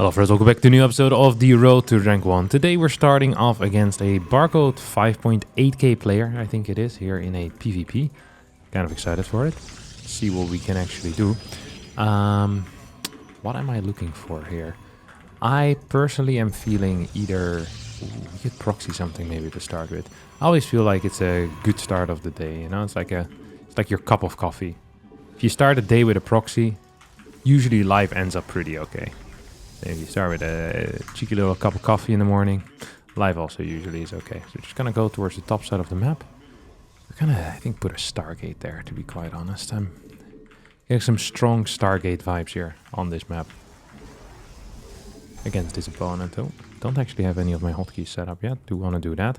Hello friends, welcome back to a new episode of The Road to Rank 1. Today we're starting off against a barcode 5.8k player, I think it is, here in a PvP. Kind of excited for it. See what we can actually do. What am I looking for here? I personally am feeling either... we could proxy something maybe to start with. I always feel like it's a good start of the day, you know? It's like your cup of coffee. If you start a day with a proxy, usually life ends up pretty okay. If you start with a cheeky little cup of coffee in the morning, life also usually is okay. So just gonna go towards the top side of the map. We're gonna, I think, put a Stargate there, to be quite honest. I'm getting some strong Stargate vibes here on this map. Against this opponent, though. Don't actually have any of my hotkeys set up yet. Do want to do that.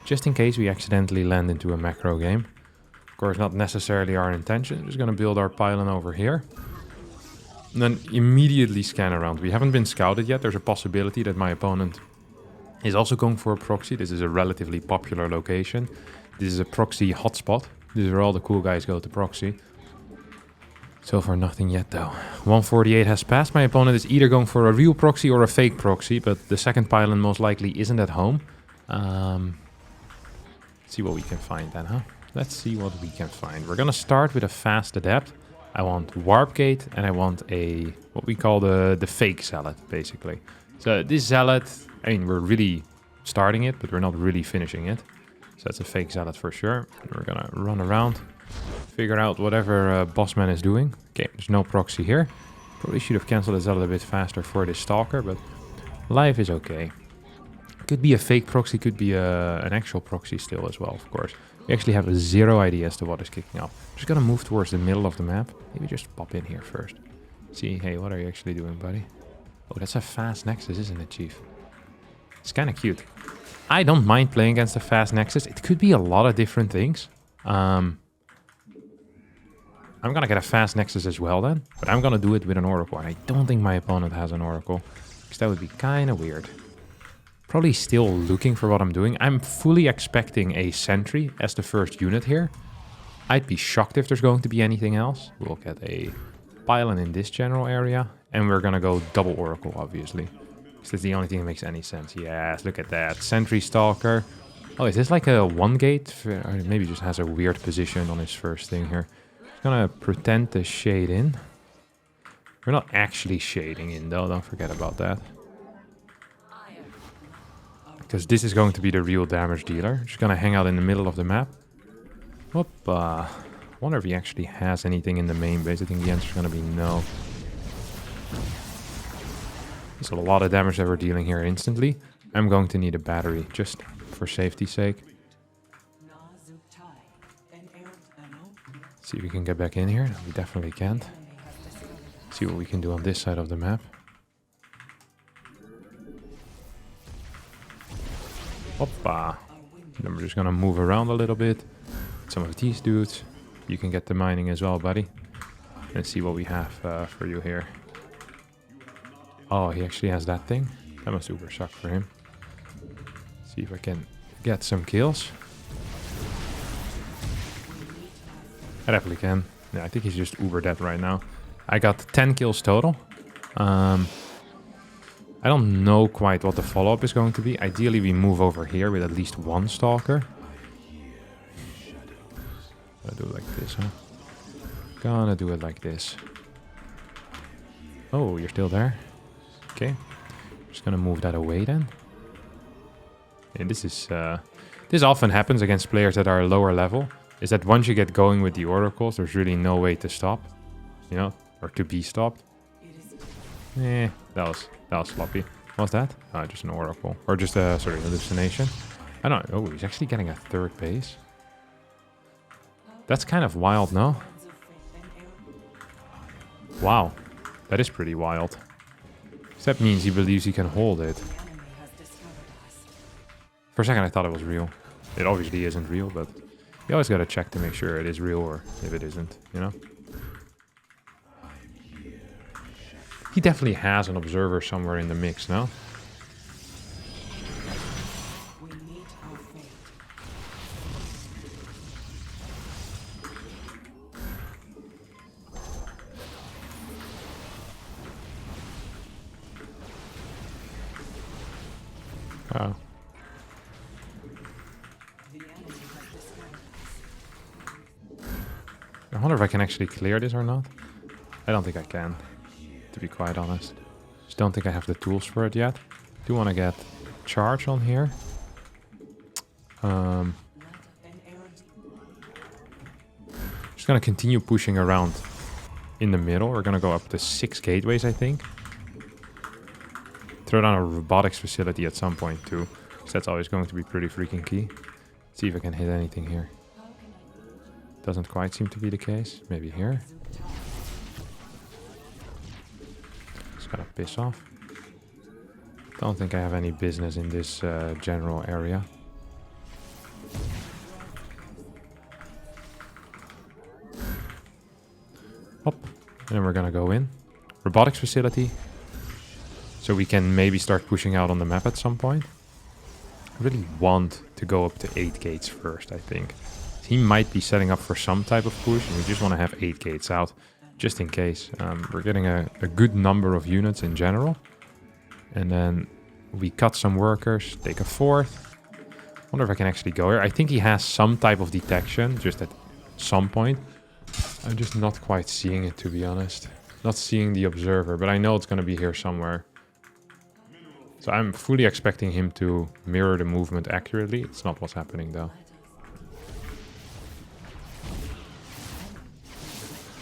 Just in case we accidentally land into a macro game. Of course, not necessarily our intention. Just gonna build our pylon over here. And then immediately scan around. We haven't been scouted yet. There's a possibility that my opponent is also going for a proxy. This is a relatively popular location. This is a proxy hotspot. This is where all the cool guys go to proxy. So far nothing yet though. 148 has passed. My opponent is either going for a real proxy or a fake proxy, but the second pylon most likely isn't at home. Let's see what we can find then, huh? Let's see what we can find. We're gonna start with a fast adept. I want warp gate and I want a what we call the fake zealot, basically. So this zealot, I mean, we're really starting it, but we're not really finishing it. So that's a fake zealot for sure. And we're gonna run around, figure out whatever bossman is doing. Okay, there's no proxy here. Probably should have cancelled the zealot a bit faster for this stalker, but life is okay. Could be a fake proxy, could be an actual proxy still as well, of course. We actually have zero idea as to what is kicking off. Just gonna move towards the middle of the map. Maybe just pop in here first. See, hey, what are you actually doing, buddy? Oh, that's a fast nexus, isn't it, Chief? It's kind of cute. I don't mind playing against a fast nexus. It could be a lot of different things. I'm gonna get a fast nexus as well then, but I'm gonna do it with an oracle. And I don't think my opponent has an oracle, because that would be kind of weird. Probably still looking for what I'm doing. I'm fully expecting a sentry as the first unit here. I'd be shocked if there's going to be anything else. We'll get a pylon in this general area. And we're gonna go double oracle, obviously. Because that's the only thing that makes any sense. Yes, look at that. Sentry stalker. Oh, is this like a one gate? Or maybe just has a weird position on his first thing here. Just gonna pretend to shade in. We're not actually shading in though, don't forget about that. Because this is going to be the real damage dealer. Just gonna hang out in the middle of the map. Whoop. Wonder if he actually has anything in the main base. I think the answer is gonna be no. There's a lot of damage that we're dealing here instantly. I'm going to need a battery, just for safety's sake. See if we can get back in here. We definitely can't. See what we can do on this side of the map. Hoppa. Then we're just gonna move around a little bit. Some of these dudes. You can get the mining as well, buddy. And see what we have for you here. Oh, he actually has that thing. That must super suck for him. See if I can get some kills. I definitely can. Yeah, I think he's just uber dead right now. I got 10 kills total. I don't know quite what the follow-up is going to be. Ideally, we move over here with at least one stalker. Gonna do it like this, huh? Gonna do it like this. Oh, you're still there? Okay. Just gonna move that away then. And this often happens against players that are lower level. Is that once you get going with the oracles, there's really no way to stop. You know? Or to be stopped. That was sloppy. What's that? Just an oracle. Or just a, sorry, hallucination. I don't know. Oh, he's actually getting a third base. That's kind of wild, no? Wow. That is pretty wild. That means he believes he can hold it. For a second I thought it was real. It obviously isn't real, but you always gotta check to make sure it is real or if it isn't, you know? He definitely has an observer somewhere in the mix, no? Oh. I wonder if I can actually clear this or not. I don't think I can, to be quite honest. Just don't think I have the tools for it yet. Do want to get charge on here. Just gonna continue pushing around in the middle. We're gonna go up to 6 gateways, I think. Throw down a robotics facility at some point too, because that's always going to be pretty freaking key. See if I can hit anything here. Doesn't quite seem to be the case. Maybe here. Just gotta piss off. Don't think I have any business in this general area. Hop. And then we're gonna go in. Robotics facility. So we can maybe start pushing out on the map at some point. I really want to go up to 8 gates first, I think. He might be setting up for some type of push, and we just want to have 8 gates out, just in case. We're getting a good number of units in general. And then we cut some workers, take a 4th. Wonder if I can actually go here. I think he has some type of detection, just at some point. I'm just not quite seeing it, to be honest. Not seeing the observer, but I know it's going to be here somewhere. So I'm fully expecting him to mirror the movement accurately. It's not what's happening, though.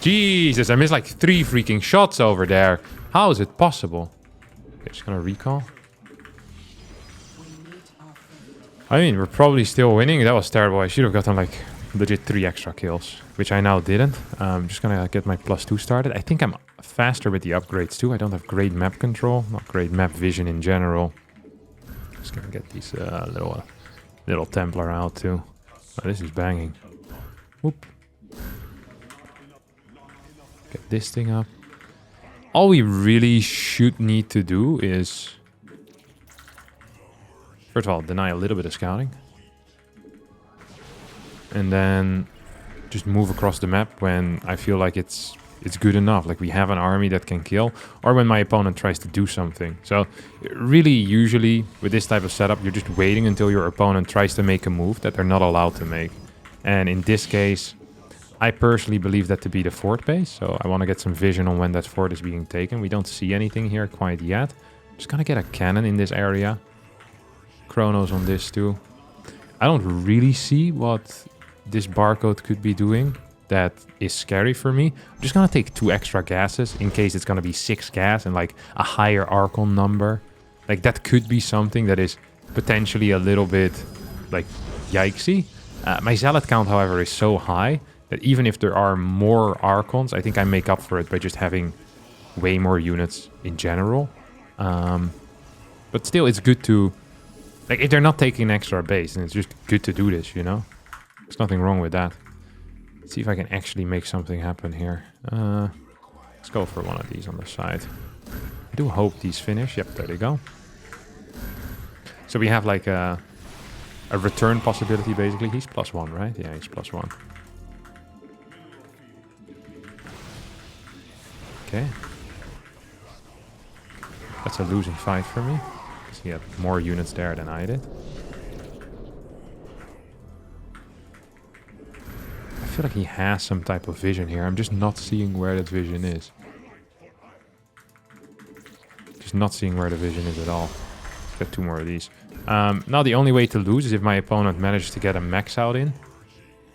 Jesus, I missed like 3 freaking shots over there. How is it possible? Okay, just gonna recall. I mean, we're probably still winning. That was terrible. I should have gotten like legit 3 extra kills, which I now didn't. I'm just gonna get my +2 started. I think I'm faster with the upgrades too. I don't have great map control, not great map vision in general. Just gonna get these little Templar out too. Oh, this is banging. Whoop. Get this thing up. All we really should need to do is, first of all, deny a little bit of scouting. And then just move across the map when I feel like it's good enough. Like we have an army that can kill, or when my opponent tries to do something. So really, usually with this type of setup, you're just waiting until your opponent tries to make a move that they're not allowed to make. And in this case, I personally believe that to be the fort base, so I want to get some vision on when that fort is being taken. We don't see anything here quite yet. Just gonna get a cannon in this area. Chronos on this too. I don't really see what this barcode could be doing that is scary for me. I'm just gonna take 2 extra gases in case it's gonna be 6 gas and like a higher Archon number. Like that could be something that is potentially a little bit like yikesy. My Zealot count, however, is so high that even if there are more Archons, I think I make up for it by just having way more units in general. But still, it's good to, like, if they're not taking an extra base, and it's just good to do this, you know? There's nothing wrong with that. Let's see if I can actually make something happen here. Let's go for one of these on the side. I do hope these finish. Yep, there they go. So we have like a return possibility, basically. He's +1, right? Yeah, he's +1. Okay. That's a losing fight for me. Because he had more units there than I did. I feel like he has some type of vision here. I'm just not seeing where that vision is. Just not seeing where the vision is at all. Let's get 2 more of these. Now the only way to lose is if my opponent manages to get a max out in.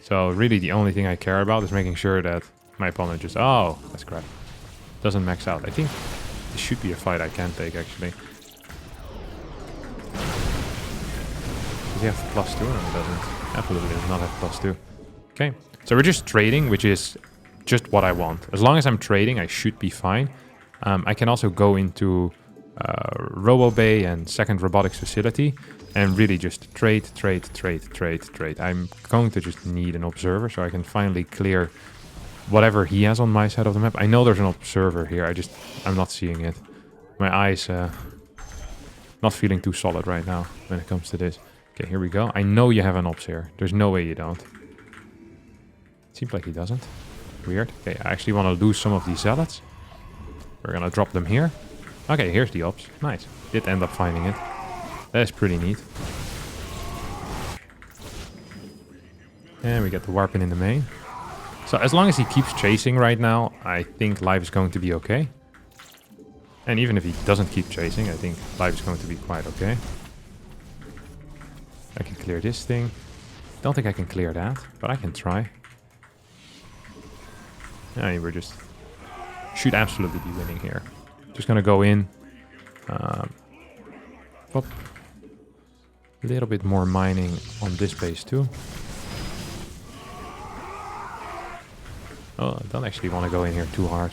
So really the only thing I care about is making sure that my opponent just... Oh, that's crap. Doesn't max out. I think this should be a fight I can take, actually. Does he have +2? No, he doesn't. Absolutely does not have +2. Okay. So we're just trading, which is just what I want. As long as I'm trading, I should be fine. I can also go into Robo Bay and second robotics facility and really just trade. I'm going to just need an observer so I can finally clear whatever he has on my side of the map. I know there's an observer here. I'm not seeing it. My eyes not feeling too solid right now when it comes to this. Okay, here we go. I know you have an ops here. There's no way you don't. Seems like he doesn't. Weird. Okay, I actually want to lose some of these zealots. We're gonna drop them here. Okay, here's the ops. Nice. Did end up finding it. That's pretty neat. And we get the Warpin in the main. So as long as he keeps chasing right now, I think life is going to be okay. And even if he doesn't keep chasing, I think life is going to be quite okay. I can clear this thing. Don't think I can clear that, but I can try. Yeah, we're just... should absolutely be winning here. Just gonna go in. Pop. A little bit more mining on this base too. Oh, I don't actually want to go in here too hard.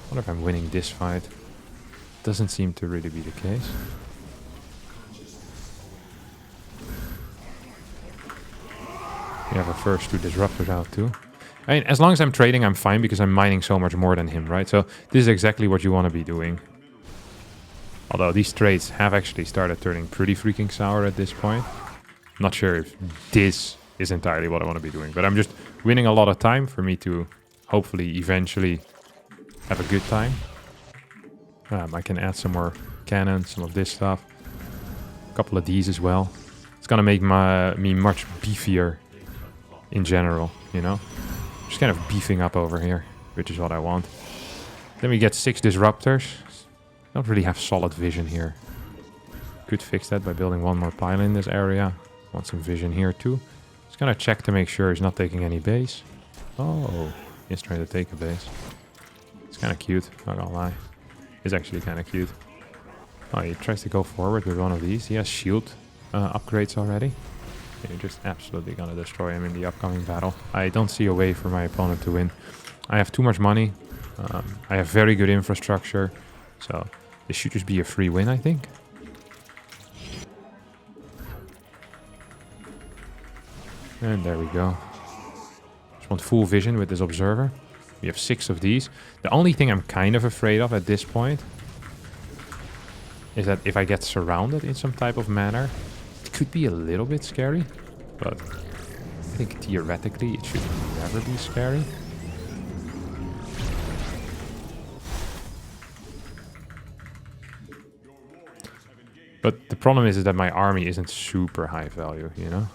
What if I'm winning this fight? Doesn't seem to really be the case. We have our first 2 disruptors out too. I mean, as long as I'm trading, I'm fine because I'm mining so much more than him, right? So this is exactly what you want to be doing. Although these trades have actually started turning pretty freaking sour at this point. Not sure if this is entirely what I want to be doing, but I'm just winning a lot of time for me to hopefully eventually have a good time. I can add some more cannons, some of this stuff. A couple of these as well. It's gonna make me much beefier in general, you know? Just kind of beefing up over here, which is what I want. Then we get 6 disruptors. Don't really have solid vision here. Could fix that by building 1 more pile in this area. Want some vision here too. Just gonna check to make sure he's not taking any base. Oh, he's trying to take a base. It's kind of cute, not gonna lie. It's actually kind of cute. Oh, he tries to go forward with one of these. He has shield upgrades already. You're just absolutely gonna destroy him in the upcoming battle. I don't see a way for my opponent to win. I have too much money. I have very good infrastructure. So this should just be a free win, I think. And there we go. Just want full vision with this observer. We have 6 of these. The only thing I'm kind of afraid of at this point is that if I get surrounded in some type of manner, it could be a little bit scary. But I think theoretically it should never be scary. But the problem is that my army isn't super high value, you know?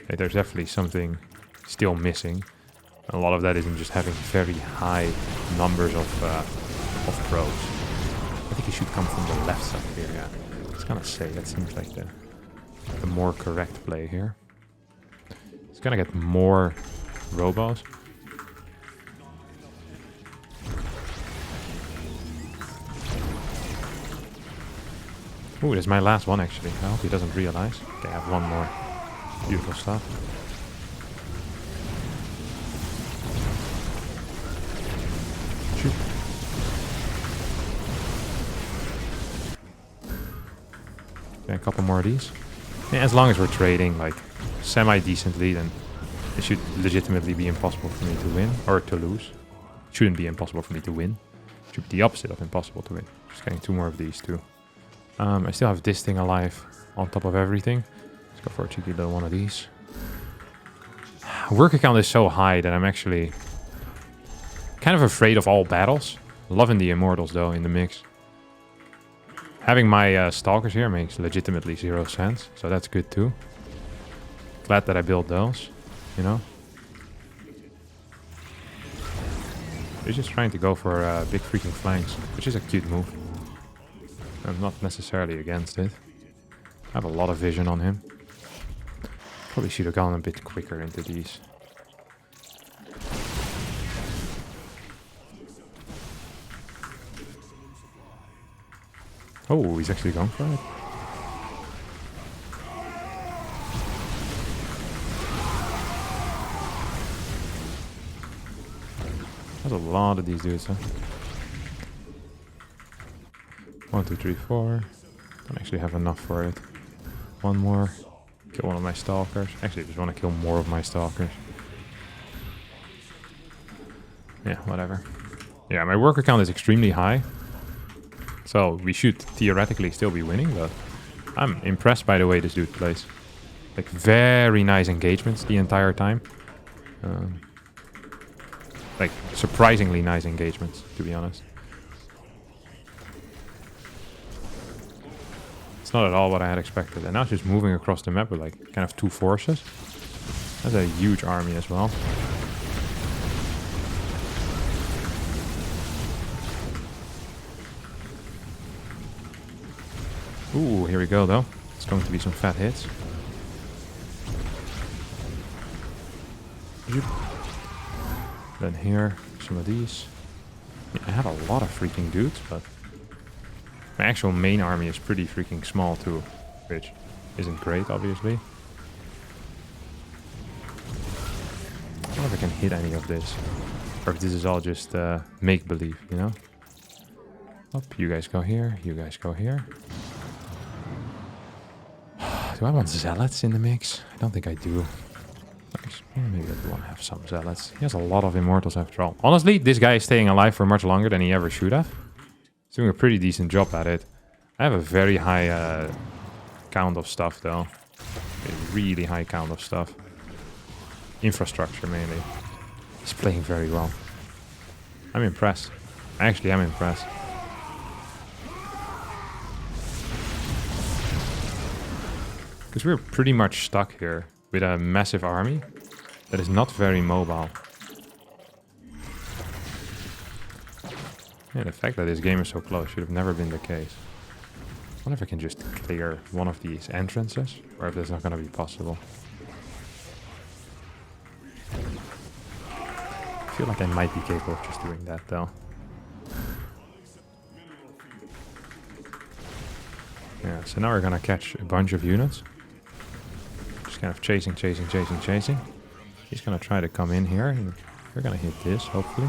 Like, there's definitely something still missing. A lot of that isn't just having very high numbers of pros. I think he should come from the left side here, yeah. I was gonna say, that seems like the more correct play here. He's gonna get more robos. Ooh, this is my last one actually. I hope he doesn't realize. Okay, I have 1 more. Beautiful stuff. Shoot. Okay, a couple more of these. Yeah, as long as we're trading like semi-decently, then it should legitimately be impossible for me to win or to lose. It shouldn't be impossible for me to win. It should be the opposite of impossible to win. Just getting 2 more of these too. I still have this thing alive on top of everything. Let's go for a cheeky little one of these. Worker count is so high that I'm actually kind of afraid of all battles. Loving the Immortals though in the mix. Having my Stalkers here makes legitimately 0 sense, so that's good too. Glad that I built those, you know. He's just trying to go for big freaking flanks, which is a cute move. I'm not necessarily against it. I have a lot of vision on him. Probably should have gone a bit quicker into these. Oh, he's actually going for it. There's a lot of these dudes, huh? 1, 2, 3, 4. Don't actually have enough for it. 1 more. Kill one of my stalkers. Actually, I just want to kill more of my stalkers. Yeah, whatever. Yeah, my worker count is extremely high. So we should theoretically still be winning, but I'm impressed by the way this dude plays. Like, very nice engagements the entire time. Like, surprisingly nice engagements, to be honest. It's not at all what I had expected. And now it's just moving across the map with like kind of two forces. That's a huge army as well. Ooh, here we go though. It's going to be some fat hits. Then here, some of these. Yeah, I have a lot of freaking dudes, but my actual main army is pretty freaking small too, which isn't great, obviously. I don't know if I can hit any of this, or if this is all just make-believe, you know? Up, you guys go here, you guys go here. Do I want zealots in the mix? I don't think I do. Maybe I do want to have some zealots. He has a lot of immortals after all. Honestly, this guy is staying alive for much longer than he ever should have. He's doing a pretty decent job at it. I have a very high count of stuff though. A really high count of stuff. Infrastructure mainly. He's playing very well. I'm impressed. I actually am impressed. Because we're pretty much stuck here with a massive army that is not very mobile. Yeah, the fact that this game is so close should have never been the case. I wonder if I can just clear one of these entrances, or if that's not going to be possible. I feel like I might be capable of just doing that though. Yeah, so now we're going to catch a bunch of units. Just kind of chasing. He's going to try to come in here. And we're going to hit this, hopefully.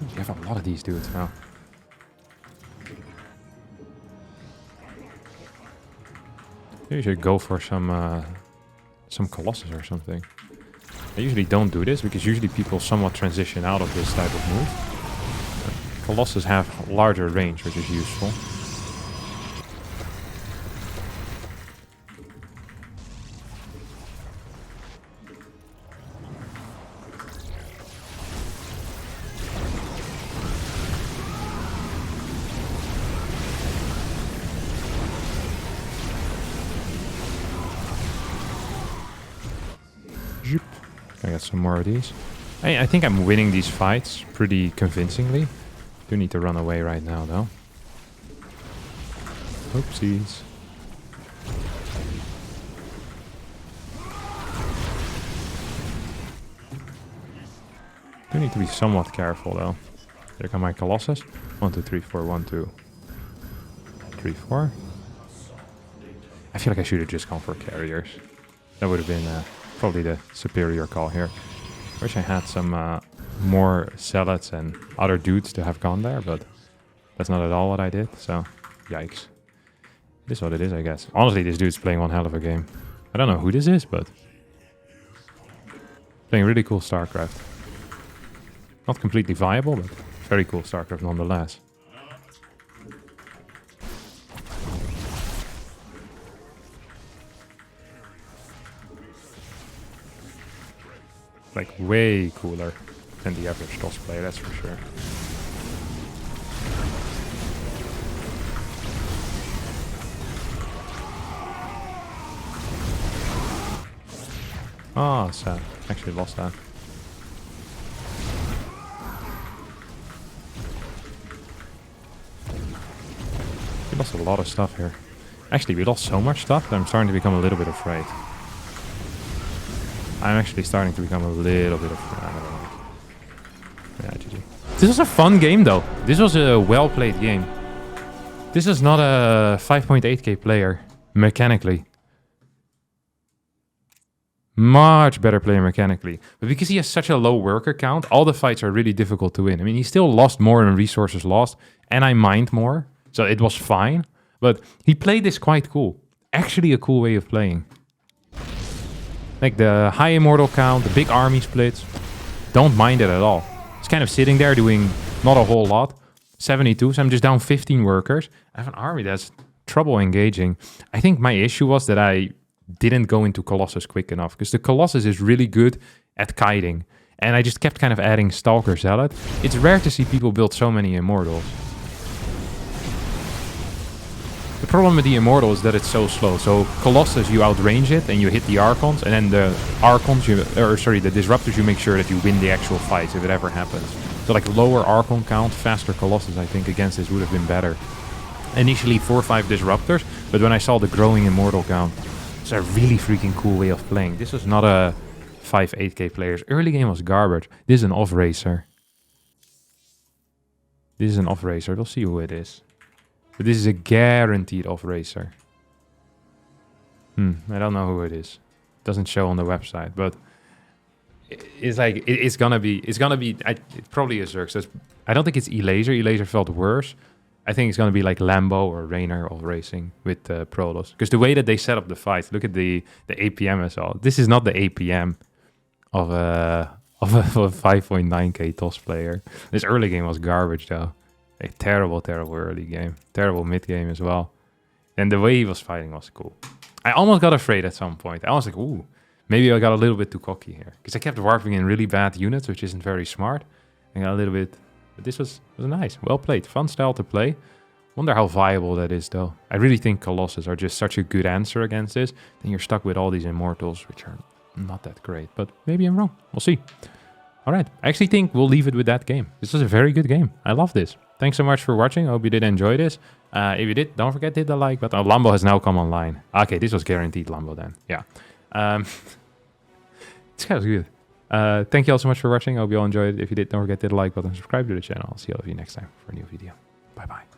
You have a lot of these dudes now. Maybe you should go for some Colossus or something. I usually don't do this because usually people somewhat transition out of this type of move. But Colossus have larger range, which is useful. I got some more of these. I think I'm winning these fights pretty convincingly. Do need to run away right now, though. Oopsies. Do need to be somewhat careful, though. Here come my Colossus. 1, 2, 3, 4, 1, 2, 3, 4. I feel like I should have just gone for carriers. That would have been probably the superior call here. Wish I had some more zealots and other dudes to have gone there, but that's not at all what I did, so yikes. It is what it is, I guess. Honestly, this dude's playing one hell of a game. I don't know who this is, but playing really cool StarCraft. Not completely viable, but very cool StarCraft nonetheless. Like way cooler than the average TOS player, that's for sure. Oh, sad. Actually lost that. We lost a lot of stuff here. Actually, we lost so much stuff that I'm starting to become a little bit afraid. I'm actually starting to become a little bit afraid. I don't know. Yeah, GG. This was a fun game, though. This was a well-played game. This is not a 5.8k player, mechanically. Much better player mechanically. But because he has such a low worker count, all the fights are really difficult to win. I mean, he still lost more in resources lost, and I mined more, so it was fine. But he played this quite cool. Actually a cool way of playing. Like the high immortal count, the big army splits. Don't mind it at all. It's kind of sitting there doing not a whole lot. 72, so I'm just down 15 workers. I have an army that's trouble engaging. I think my issue was that I didn't go into Colossus quick enough, because the Colossus is really good at kiting. And I just kept kind of adding Stalker Zealot. It's rare to see people build so many Immortals. The problem with the Immortal is that it's so slow. So Colossus, you outrange it and you hit the Archons, and then the Archons, the Disruptors, you make sure that you win the actual fights if it ever happens. So like lower Archon count, faster Colossus, I think against this would have been better. Initially 4 or 5 Disruptors, but when I saw the growing Immortal count, it's a really freaking cool way of playing. This was not a 5 8k players. Early game was garbage. This is an off racer. This is an off racer. We'll see who it is. But this is a guaranteed off racer. I don't know who it is. It doesn't show on the website, but it's like it's gonna be. It probably is Zerx. I don't think it's Elaser. Elaser felt worse. I think it's gonna be like Lambo or Rainer of racing with PROTOSS, because the way that they set up the fight. Look at the APM as well. This is not the APM of a 5.9k TOS player. This early game was garbage though. A terrible early game. Terrible mid game as well. And the way he was fighting was cool. I almost got afraid at some point. I was like, ooh, maybe I got a little bit too cocky here, because I kept warping in really bad units, which isn't very smart. I got a little bit, but this was nice. Well played. Fun style to play. Wonder how viable that is though. I really think Colossus are just such a good answer against this. Then you're stuck with all these Immortals, which are not that great, but maybe I'm wrong. We'll see. All right. I actually think we'll leave it with that game. This was a very good game. I love this. Thanks so much for watching. I hope you did enjoy this. If you did, don't forget to hit the like button. Oh, Lambo has now come online. Okay, this was guaranteed Lambo then. Yeah. This guy was good. Thank you all so much for watching. I hope you all enjoyed it. If you did, don't forget to hit the like button, subscribe to the channel. I'll see all of you next time for a new video. Bye-bye.